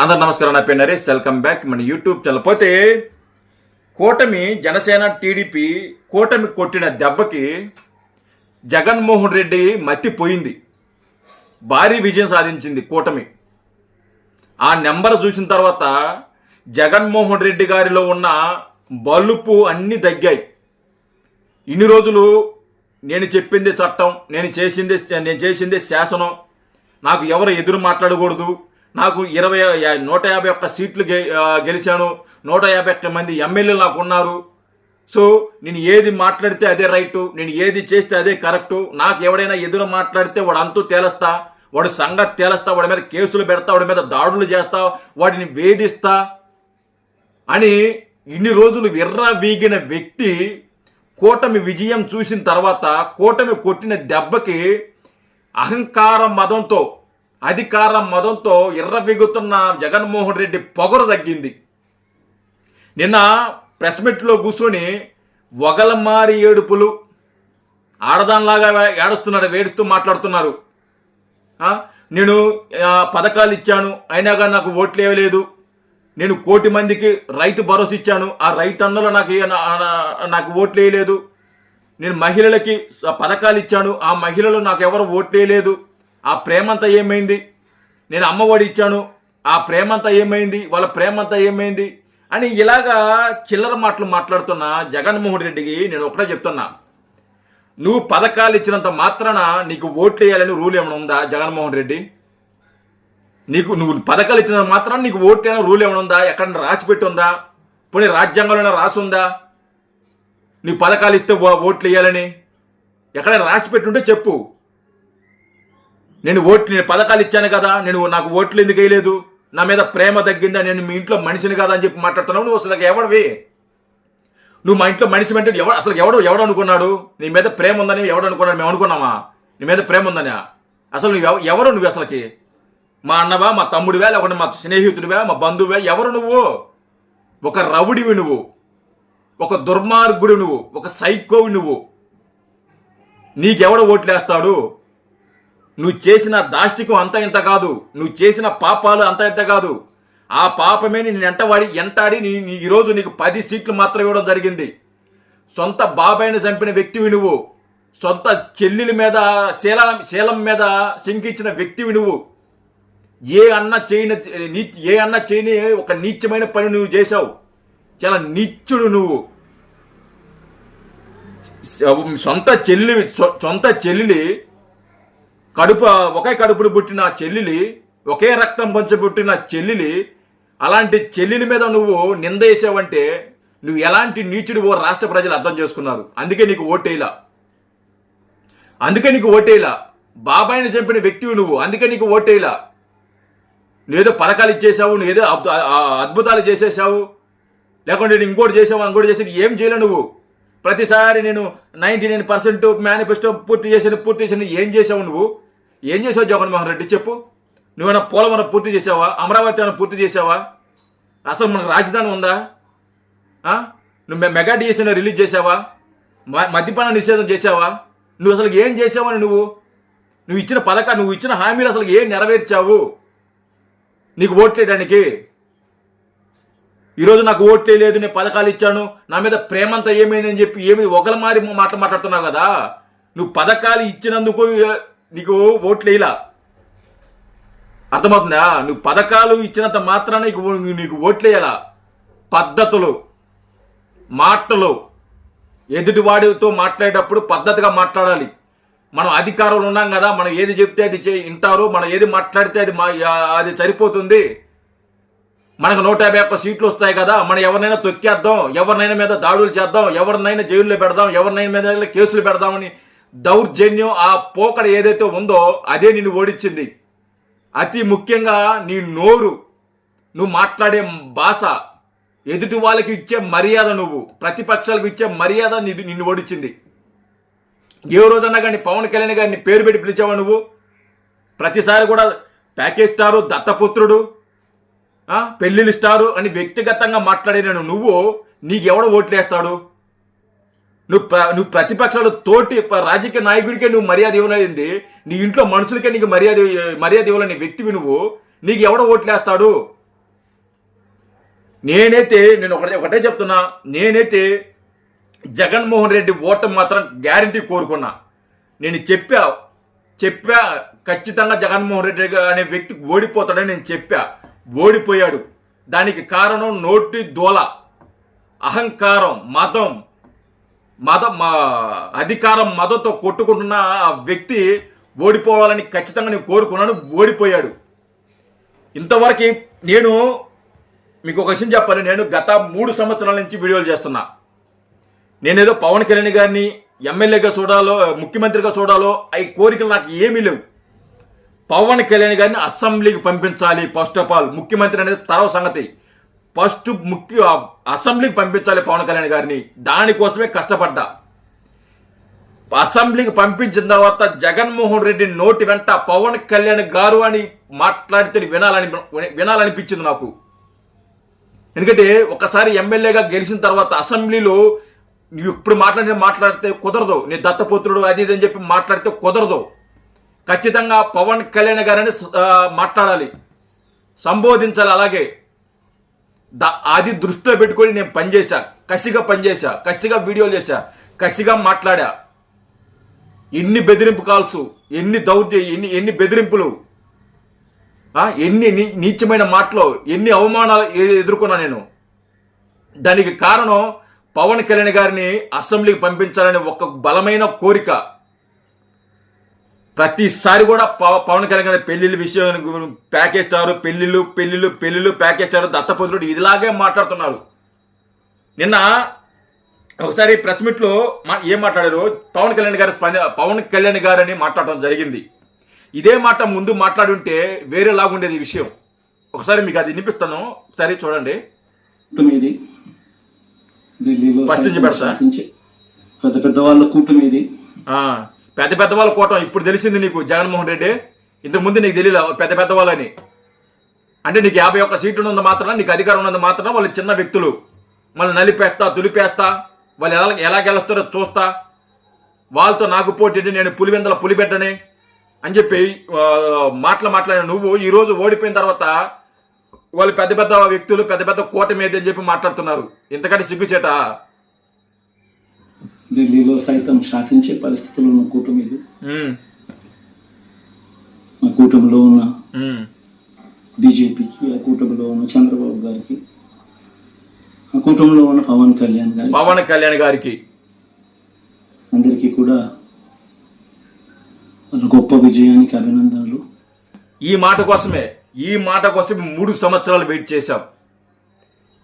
అందరు నమస్కారం. నా పేరు నరేష్. వెల్కమ్ బ్యాక్ మన యూట్యూబ్ ఛానల్. పోతే కూటమి జనసేన టీడీపీ కూటమి కొట్టిన దెబ్బకి జగన్మోహన్ రెడ్డి మత్తిపోయింది. భారీ విజయం సాధించింది కూటమి. ఆ నెంబర్ చూసిన తర్వాత జగన్మోహన్ రెడ్డి గారిలో ఉన్న బలుపు అన్నీ తగ్గాయి. ఇన్ని రోజులు నేను చెప్పింది చట్టం, నేను చేసింది శాసనం, నాకు ఎవరు ఎదురు మాట్లాడకూడదు, నాకు 151 సీట్లు గెలిచాను, 151 మంది ఎమ్మెల్యేలు నాకు ఉన్నారు, సో నేను ఏది మాట్లాడితే అదే రైటు, నేను ఏది చేస్తే అదే కరెక్టు, నాకు ఎవడైనా ఎదురు మాట్లాడితే వాడు అంతూ తేలుస్తా, వాడు సంగతి తేలుస్తా, వాడి మీద కేసులు పెడతా, వాడి మీద దాడులు చేస్తా, వాడిని వేధిస్తా అని ఇన్ని రోజులు విర్రవీగిన వ్యక్తి కూటమి విజయం చూసిన తర్వాత కూటమి కొట్టిన దెబ్బకి అహంకార మదంతో, అధికార మదంతో ఎర్రవిగుతున్న జగన్మోహన్ రెడ్డి పొగరు తగ్గింది. నిన్న ప్రెస్ మీట్లో కూర్చొని వగలమారి ఏడుపులు, ఆడదానిలాగా వేడుస్తూ మాట్లాడుతున్నారు. నేను పథకాలు ఇచ్చాను అయినా కానీ నాకు ఓట్లు ఇవ్వలేదు, నేను 1 కోటి మందికి రైతు భరోసా ఇచ్చాను, ఆ రైతన్నలు నాకు ఓట్లు వేయలేదు, నేను మహిళలకి పథకాలు ఇచ్చాను, ఆ మహిళలు నాకు ఎవరు ఓట్లు వేయలేదు, ఆ ప్రేమంతా ఏమైంది, నేను అమ్మఒడి ఇచ్చాను, ఆ ప్రేమంతా ఏమైంది, వాళ్ళ ప్రేమంతా ఏమైంది అని ఇలాగా చిల్లర మాటలు మాట్లాడుతున్న జగన్మోహన్ రెడ్డికి నేను ఒకటే చెప్తున్నా, నువ్వు పథకాలు ఇచ్చినంత మాత్రాన నీకు ఓట్లు వేయాలని రూల్ ఏమైనా ఉందా జగన్మోహన్ రెడ్డి? నువ్వు పథకాలు ఇచ్చినంత మాత్రాన నీకు ఓట్లు వేయాలని రూల్ ఏమైనా ఉందా? ఎక్కడైనా రాసిపెట్టి ఉందా? పోనీ రాజ్యాంగంలో రాసి ఉందా నీకు పథకాలు ఇస్తే ఓట్లు వేయాలని? ఎక్కడైనా రాసిపెట్టి ఉంటే చెప్పు. నేను పథకాలు ఇచ్చాను కదా, నాకు ఓట్లు ఎందుకు వేయలేదు, నా మీద ప్రేమ తగ్గిందా, నేను మీ ఇంట్లో మనిషిని కదా అని చెప్పి మాట్లాడుతున్నావు. నువ్వు అసలు ఎవడివి? నువ్వు మా ఇంట్లో మనిషి అంటే అసలు ఎవడు అనుకున్నాడు? నీ మీద ప్రేమ ఉందని ఎవడు అనుకున్నాడు? మేము అనుకున్నామా నీ మీద ప్రేమ ఉందని? అసలు నువ్వు అసలుకి మా అన్నవా, మా తమ్ముడివా, లేకుంటే మా స్నేహితుడివా, మా బంధువా? ఎవరు నువ్వు? ఒక రౌడివి నువ్వు, ఒక దుర్మార్గుడు నువ్వు, ఒక సైకోవి నువ్వు. నీకెవడు ఓట్లేస్తాడు? నువ్వు చేసిన దాష్టికం అంత ఇంత కాదు, నువ్వు చేసిన పాపాలు అంత ఇంత కాదు. ఆ పాపమే నేను ఎంటాడి ఈరోజు నీకు 10 సీట్లు మాత్రం ఇవ్వడం జరిగింది. సొంత బాబాయిని చంపిన వ్యక్తివి నువ్వు, సొంత చెల్లెల మీద శీలం మీద శంకించిన వ్యక్తివి నువ్వు. ఏ అన్న చేయని ఒక నీచమైన పని నువ్వు చేశావు. చాలా నీచుడు నువ్వు. సొంత చెల్లి ఒకే కడుపును పుట్టిన చెల్లెలి, ఒకే రక్తం పంచి పుట్టిన చెల్లెలి, అలాంటి చెల్లెలి మీద నువ్వు నింద వేసావంటే నువ్వు ఎలాంటి నీచుడివో రాష్ట్ర ప్రజలు అర్థం చేసుకున్నారు. అందుకే నీకు ఓటేలా. బాబాయిని చంపిన వ్యక్తివి నువ్వు, అందుకే నీకు ఓటేలా. నువ్వేదో పథకాలు ఇచ్చేసావు, నువ్వేదో అద్భుతాలు చేసేసావు, లేకుంటే ఇంకోటి చేసేది ఏం చేయలేవు నువ్వు. ప్రతిసారి నేను 99% మేనిఫెస్టో పూర్తి చేసాను. ఏం చేసావు నువ్వు? ఏం చేసావు జగన్మోహన్ రెడ్డి చెప్పు? నువ్వేమైనా పోలవరం పూర్తి చేసావా? అమరావతి ఏమైనా పూర్తి చేసావా? అసలు మనకు రాజధాని ఉందా? నువ్వు మెగా డిఎస్ఏ రిలీజ్ చేసావా? మద్యపాన నిషేధం చేసావా? నువ్వు అసలు ఏం చేసావని నువ్వు ఇచ్చిన నువ్వు ఇచ్చిన హామీలు అసలు ఏం నెరవేర్చావు నీకు ఓట్లేయడానికి? ఈరోజు నాకు ఓట్లే లేదు, నేను పథకాలు ఇచ్చాను, నా మీద ప్రేమంతా ఏమైందని చెప్పి ఒకలమారి మాట్లాడుతున్నావు కదా. నువ్వు పథకాలు ఇచ్చినందుకు నీకు ఓట్లేలా, అర్థమవుతుందా? నువ్వు పథకాలు ఇచ్చినంత మాత్రాన నీకు ఓట్లేయాలా? పద్ధతులు, మాటలు, ఎదుటివాడితో మాట్లాడేటప్పుడు పద్ధతిగా మాట్లాడాలి. మనం అధికారంలో ఉన్నాం కదా, మనం ఏది చెప్తే అది వింటారు, మనం ఏది మాట్లాడితే అది సరిపోతుంది. మనకు 151 సీట్లు వస్తాయి కదా, మనం ఎవరినైనా తొక్కేద్దాం, ఎవరినైనా మీద దాడులు చేద్దాం, ఎవరినైనా జైల్లో పెడదాం, ఎవరినైనా మీద కేసులు పెడదామని దౌర్జన్యం, ఆ పోకడ ఏదైతే ఉందో అదే నిన్ను ఓడించింది. అతి ముఖ్యంగా నీ నోరు, నువ్వు మాట్లాడే భాష, ఎదుటి వాళ్ళకి ఇచ్చే మర్యాద, నువ్వు ప్రతిపక్షాలకు ఇచ్చే మర్యాద నిన్ను ఓడించింది. ఏ రోజన్నా కానీ పవన్ కళ్యాణ్ గారిని పేరు పెట్టి పిలిచావా నువ్వు? ప్రతిసారి కూడా ప్యాకేజ్ స్టారు, దత్తపుత్రుడు, పెళ్లిళ్ళు స్టారు అని వ్యక్తిగతంగా మాట్లాడిన నువ్వు నీకెవడో ఓట్లేస్తాడు? నువ్వు ప్రతిపక్షాలు తోటి రాజకీయ నాయకుడికే నువ్వు మర్యాద ఇవ్వలేంది, నీ ఇంట్లో మనుషులకే నీకు మర్యాద ఇవ్వలేని వ్యక్తివి నువ్వు. నీకు ఎవడో ఓట్లేస్తాడు? నేను ఒకటే చెప్తున్నా, నేనైతే జగన్మోహన్ రెడ్డి ఓటమి మాత్రం గ్యారంటీ కోరుకున్నా. నేను చెప్పా ఖచ్చితంగా జగన్మోహన్ రెడ్డి అనే వ్యక్తి ఓడిపోతాడని నేను చెప్పా. ఓడిపోయాడు. దానికి కారణం నోటి దోల, అహంకారం, అధికారం, మదంతో కొట్టుకుంటున్న ఆ వ్యక్తి ఓడిపోవాలని ఖచ్చితంగా నేను కోరుకున్నాను. ఓడిపోయాడు. ఇంతవరకు నేను మీకు ఒక విషయం చెప్పాలి. నేను గత 3 సంవత్సరాల నుంచి వీడియోలు చేస్తున్నా. నేనేదో పవన్ కళ్యాణ్ గారిని ఎమ్మెల్యేగా చూడాలో, ముఖ్యమంత్రిగా చూడాలో అవి కోరికలు నాకు ఏమీ లేవు. పవన్ కళ్యాణ్ గారిని అసెంబ్లీకి పంపించాలి. ఫస్ట్ ఆఫ్ ఆల్ ముఖ్యమంత్రి అనేది తర్వాత సంగతి. ఫస్ట్ అసెంబ్లీకి పంపించాలి పవన్ కళ్యాణ్ గారిని. దానికోసమే కష్టపడ్డా. అసెంబ్లీకి పంపించిన తర్వాత జగన్మోహన్ రెడ్డి నోటి వెంట పవన్ కళ్యాణ్ గారు అని మాట్లాడితే వినాలనిపించింది నాకు. ఎందుకంటే ఒకసారి ఎమ్మెల్యేగా గెలిచిన తర్వాత అసెంబ్లీలో నువ్వు ఇప్పుడు మాట్లాడితే కుదరదు. నీ దత్తపుత్రుడు అది ఇది అని చెప్పి మాట్లాడితే కుదరదు. ఖచ్చితంగా పవన్ కళ్యాణ్ గారని మాట్లాడాలి, సంబోధించాలి. అలాగే అది దృష్టిలో పెట్టుకొని నేను పనిచేశా, కసిగా వీడియోలు చేశా, కసిగా మాట్లాడా. ఎన్ని బెదిరింపు కాల్స్, ఎన్ని ఎన్ని బెదిరింపులు, ఎన్ని నీచమైన మాటలు, ఎన్ని అవమానాలు ఎదుర్కొన్నా నేను. దానికి కారణం పవన్ కళ్యాణ్ గారిని అసెంబ్లీకి పంపించాలనే ఒక బలమైన కోరిక. ప్రతిసారి కూడా పవన్ కళ్యాణ్ గారి పెళ్లిళ్ళ విషయం, ప్యాకేజ్ స్టార్, పెళ్లిళ్ళు ప్యాకేజ్ స్టార్, దత్తపుత్రుడు ఇదిలాగే మాట్లాడుతున్నారు. నిన్న ఒకసారి ప్రెస్ మీట్ లో ఏం మాట్లాడారు, పవన్ కళ్యాణ్ గారు అని మాట్లాడటం జరిగింది. ఇదే మాట ముందు మాట్లాడుంటే వేరేలాగుండేది ఈ విషయం. ఒకసారి మీకు అది వినిపిస్తాను, ఒకసారి చూడండి. ఫస్ట్ నుంచి పెడతా. పెద్ద వాళ్ళ కూటమి, పెద్ద వాళ్ళ కూటమి. ఇప్పుడు తెలిసింది నీకు జగన్మోహన్ రెడ్డి. ఇంతకు ముందు నీకు తెలియదు పెద్ద వాళ్ళని. అంటే నీకు 51 సీట్లు ఉన్నంత మాత్రం, నీకు అధికారం ఉన్నంత మాత్రం వాళ్ళు చిన్న వ్యక్తులు. మళ్ళీ నలిపేస్తా, తులిపేస్తా, వాళ్ళు ఎలా గెలుస్తారో చూస్తా, వాళ్ళతో నాకు పోటీ, నేను పులివెందల పులిబెట్టని అని చెప్పి మాట్లాడిన నువ్వు ఈరోజు ఓడిపోయిన తర్వాత వాళ్ళు పెద్ద వ్యక్తులు, పెద్ద కూటమి అని చెప్పి మాట్లాడుతున్నారు. ఇంతకంటే సిగ్గుచేట. ఢిల్లీలో సైతం శాసించే పరిస్థితులు ఉన్న కూటమి ఇది. ఆ కూటమిలో ఉన్న బీజేపీకి, ఆ కూటమిలో ఉన్న చంద్రబాబు గారికి, ఆ కూటమిలో ఉన్న పవన్ కళ్యాణ్ గారికి అందరికీ కూడా గొప్ప విజయానికి అభినందనలు. ఈ మాట కోసమే 3 సంవత్సరాలు వెయిట్ చేశాం.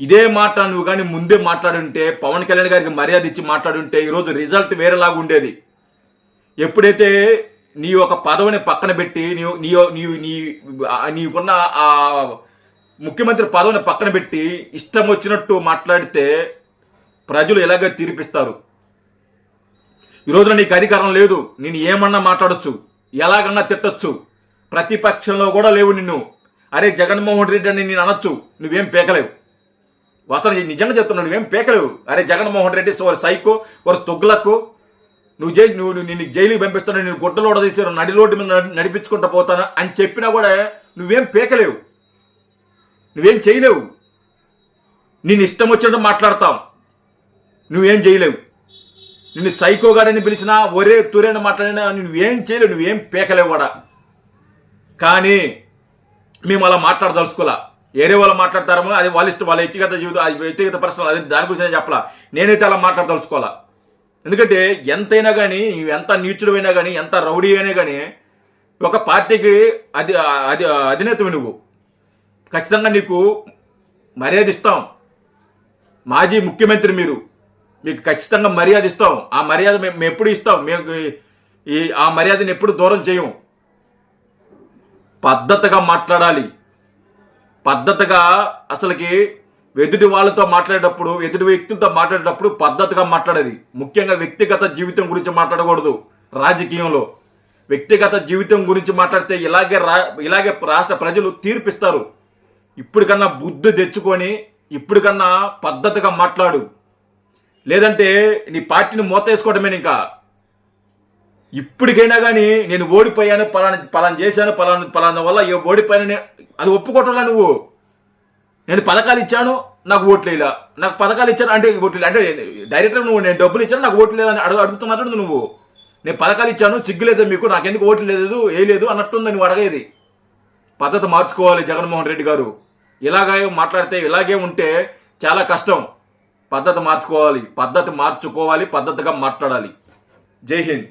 ఇదే మాట నువ్వు కానీ ముందే మాట్లాడుంటే, పవన్ కళ్యాణ్ గారికి మర్యాద ఇచ్చి మాట్లాడుంటే ఈరోజు రిజల్ట్ వేరేలాగా ఉండేది. ఎప్పుడైతే నీ ఒక పదవిని పక్కన పెట్టి నీకున్న ఆ ముఖ్యమంత్రి పదవిని పక్కన పెట్టి ఇష్టం వచ్చినట్టు మాట్లాడితే ప్రజలు ఎలాగో తీర్పిస్తారు. ఈరోజున నీకు అధికారం లేదు, నేను ఏమన్నా మాట్లాడొచ్చు, ఎలాగన్నా తిట్టొచ్చు. ప్రతిపక్షంలో కూడా లేవు నిన్ను. అరే జగన్మోహన్ రెడ్డి అని నేను అనొచ్చు, నువ్వేం పేకలేవు. అసలు నిజంగా చెప్తున్నావు, నువ్వేం పేకలేవు. అరే జగన్మోహన్ రెడ్డి సైకో, ఒక తొగ్గులకు నిన్ను జైలుకి పంపిస్తాను, నేను గుడ్డలోడ తీసాను, నడి రోడ్డు మీద నడిపించుకుంటూ పోతాను అని చెప్పినా కూడా నువ్వేం పేకలేవు, నువ్వేం చేయలేవు. నేను ఇష్టం వచ్చినట్టు మాట్లాడతాం, నువ్వేం చేయలేవు. నిన్ను సైకోగాడని పిలిచినా, ఒరే తురేని మాట్లాడినా నువ్వేం చేయలేవు, నువ్వేం పేకలేవు కూడా. కానీ మేము అలా మాట్లాడదలుచుకోలే. ఏరే వాళ్ళు మాట్లాడతారేమో అది వాళ్ళ ఇష్టం, వాళ్ళ వ్యక్తిగత జీవితం, అది వ్యక్తిగత ప్రశ్నలు, అది దాని గురించి నేను చెప్పాలా. నేనైతే అలా మాట్లాడదలుచుకోవాలా. ఎందుకంటే ఎంతైనా కానీ, ఎంత నీచుడు అయినా కానీ, ఎంత రౌడీ అయినా కానీ, ఒక పార్టీకి అధినేతవి నువ్వు. ఖచ్చితంగా నీకు మర్యాద ఇస్తాం. మాజీ ముఖ్యమంత్రి మీకు ఖచ్చితంగా మర్యాద ఇస్తాం. ఆ మర్యాద మేము ఎప్పుడు ఇస్తాం. ఆ మర్యాదను ఎప్పుడు దూరం చేయం. పద్ధతిగా మాట్లాడాలి. పద్ధతిగా అసలుకి ఎదుటి వాళ్ళతో మాట్లాడేటప్పుడు, ఎదుటి వ్యక్తులతో మాట్లాడేటప్పుడు పద్ధతిగా మాట్లాడాలి. ముఖ్యంగా వ్యక్తిగత జీవితం గురించి మాట్లాడకూడదు. రాజకీయంలో వ్యక్తిగత జీవితం గురించి మాట్లాడితే ఇలాగే రాష్ట్ర ప్రజలు తీర్పిస్తారు. ఇప్పటికన్నా బుద్ధి తెచ్చుకొని ఇప్పటికన్నా పద్ధతిగా మాట్లాడు. లేదంటే నీ పార్టీని మోతేసుకోవడమే. ఇంకా ఇప్పటికైనా కానీ నేను ఓడిపోయాను, పలానా చేశాను, పలానా వల్ల ఓడిపోయానని అది ఒప్పుకోవటంలా నువ్వు. నేను పథకాలు ఇచ్చాను, నాకు ఓట్లు వేయలా, నాకు పథకాలు ఇచ్చాను అంటే ఓట్లు అంటే డైరెక్ట్గా నువ్వు నేను డబ్బులు ఇచ్చాను నాకు ఓట్లు లేదని అడుగుతున్నట్టు నువ్వు. నేను పథకాలు ఇచ్చాను సిగ్గులేదు మీకు, నాకెందుకు ఓట్లు లేదు వేయలేదు అన్నట్టుంది నువ్వు అడగేది. పద్ధతి మార్చుకోవాలి జగన్మోహన్ రెడ్డి గారు. ఇలాగే మాట్లాడితే ఇలాగే ఉంటే చాలా కష్టం. పద్ధతి మార్చుకోవాలి, పద్ధతిగా మాట్లాడాలి. జై హింద్.